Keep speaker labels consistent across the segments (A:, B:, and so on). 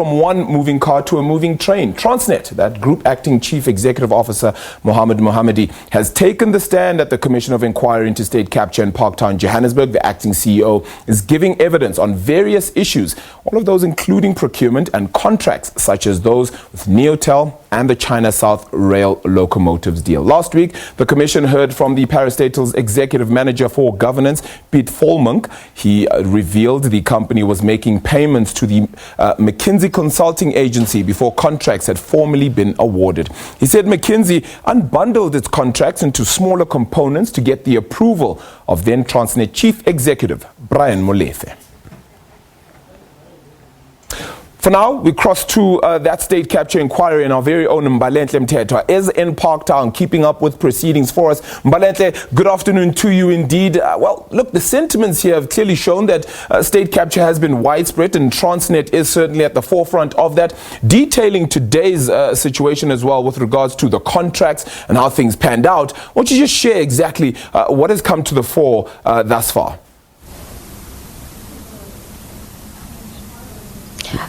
A: From one moving car to a moving train, Transnet, that group acting chief executive officer Mohammed Mahomedy, has taken the stand at the Commission of Inquiry into State Capture in Parktown, Johannesburg. The acting CEO is giving evidence on various issues, all of those including procurement and contracts such as those with Neotel and the China South Rail locomotives deal. Last week, the Commission heard from the parastatal's executive manager for governance, Piet Volmonk. He revealed the company was making payments to the McKinsey consulting agency before contracts had formally been awarded. He said McKinsey unbundled its contracts into smaller components to get the approval of then Transnet Chief Executive Mbali Mthethwa. For now, we cross to that state capture inquiry, and our very own Mbali Mthethwa is in Parktown keeping up with proceedings for us. Mbali, good afternoon to you indeed. Well, look, the sentiments here have clearly shown that state capture has been widespread, and Transnet is certainly at the forefront of that. Detailing today's situation as well with regards to the contracts and how things panned out, why don't you just share exactly what has come to the fore thus far?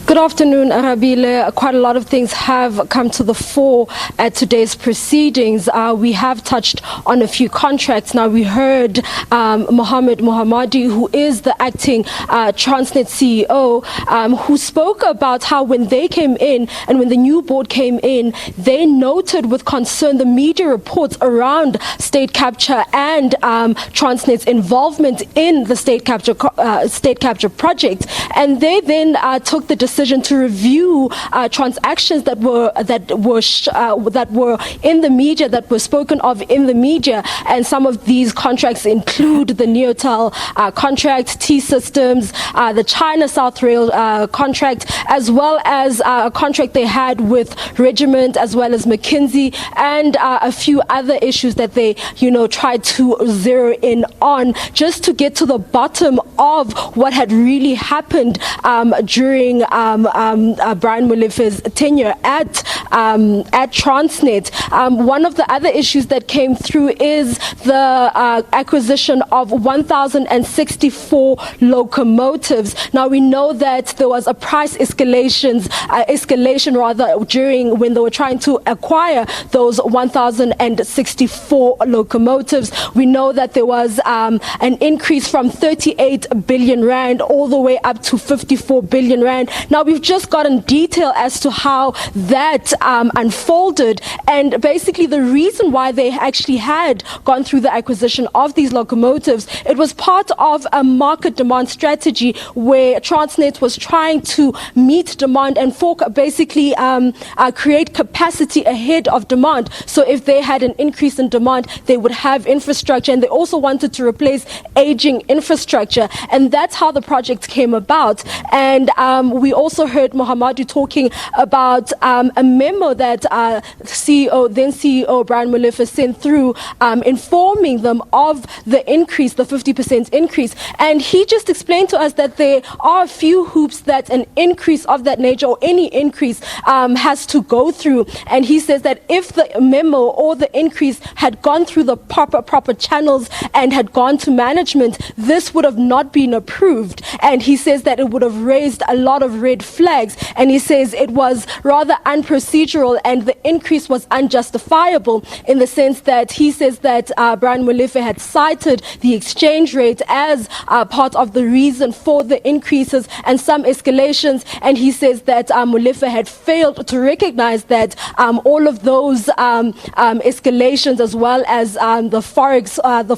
B: Good afternoon, Arabile. Quite a lot of things have come to the fore at today's proceedings. We have touched on a few contracts. Now, we heard Mohammed Mahomedy, who is the acting Transnet CEO, who spoke about how when they came in and when the new board came in, they noted with concern the media reports around state capture and Transnet's involvement in the state capture project. And they then took the decision to review transactions that were in the media, that were spoken of in the media, and some of these contracts include the Neotel contract, T-Systems, the China South Rail contract, as well as a contract they had with Regiment, as well as McKinsey, and a few other issues that they, tried to zero in on, just to get to the bottom of what had really happened during Mbali Mthethwa's tenure at Transnet. One of the other issues that came through is the acquisition of 1,064 locomotives. Now, we know that there was a price escalation during when they were trying to acquire those 1,064 locomotives. We know that there was an increase from 38 billion rand all the way up to 54 billion rand. Now, we've just gotten detail as to how that unfolded, and basically the reason why they actually had gone through the acquisition of these locomotives, it was part of a market demand strategy where Transnet was trying to meet demand and basically create capacity ahead of demand. So if they had an increase in demand, they would have infrastructure, and they also wanted to replace aging infrastructure, and that's how the project came about. And we also heard Mahomedy talking about a memo that then CEO Mbali Mthethwa sent through, informing them of the increase, the 50% increase. And he just explained to us that there are a few hoops that an increase of that nature, or any increase, has to go through. And he says that if the memo or the increase had gone through the proper channels and had gone to management, this would have not been approved. And he says that it would have raised a lot of red flags, and he says it was rather unprocedural, and the increase was unjustifiable, in the sense that he says that Mbali Mthethwa had cited the exchange rate as part of the reason for the increases and some escalations, and he says that Mthethwa had failed to recognize that all of those escalations, as well as the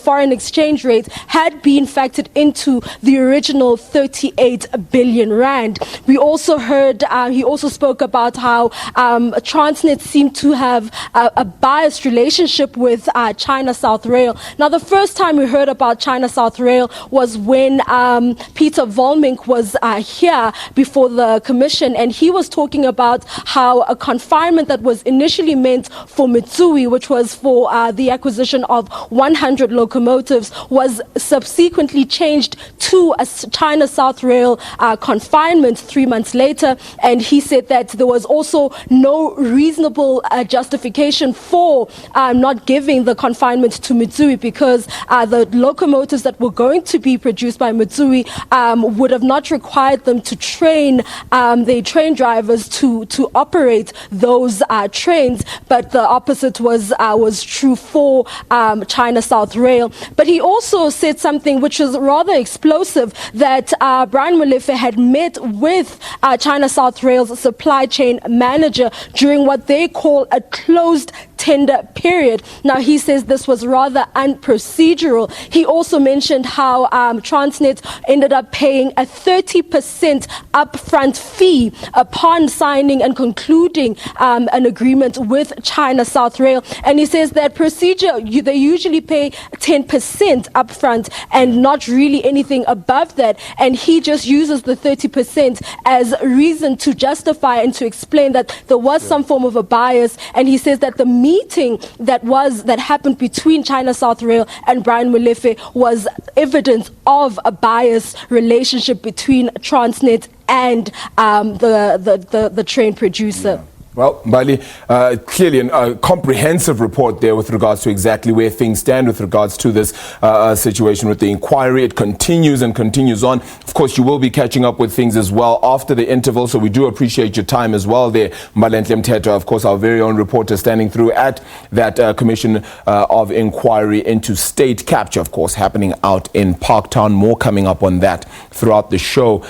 B: foreign exchange rate, had been factored into the original 38 billion rand. We also heard, he also spoke about how Transnet seemed to have a biased relationship with China South Rail. Now, the first time we heard about China South Rail was when Piet Volmonk was here before the commission, and he was talking about how a confinement that was initially meant for Mitsui, which was for the acquisition of 100 locomotives, was subsequently changed to a China South Rail confinement 3 months later, and he said that there was also no reasonable justification for not giving the confinement to Mitsui, because the locomotives that were going to be produced by Mitsui would have not required them to train the train drivers to operate those trains, but the opposite was true for China South Rail. But he also said something which was rather explosive, that Brian Molefe had met with China South Rail's supply chain manager during what they call a closed tender period. Now, he says this was rather unprocedural. He also mentioned how Transnet ended up paying a 30% upfront fee upon signing and concluding an agreement with China South Rail. And he says that procedure, they usually pay 10% upfront and not really anything above that. And he just uses the 30% as a reason to justify and to explain that there was some form of a bias. And he says that the meeting that happened between China South Rail and Brian Molefe was evidence of a biased relationship between Transnet and the train producer.
A: Yeah. Well, Mbali, clearly a comprehensive report there with regards to exactly where things stand with regards to this situation with the inquiry. It continues and continues on. Of course, you will be catching up with things as well after the interval, so we do appreciate your time as well there. Mbali Mthethwa, of course, our very own reporter standing through at that Commission of Inquiry into State Capture, of course, happening out in Parktown. More coming up on that throughout the show.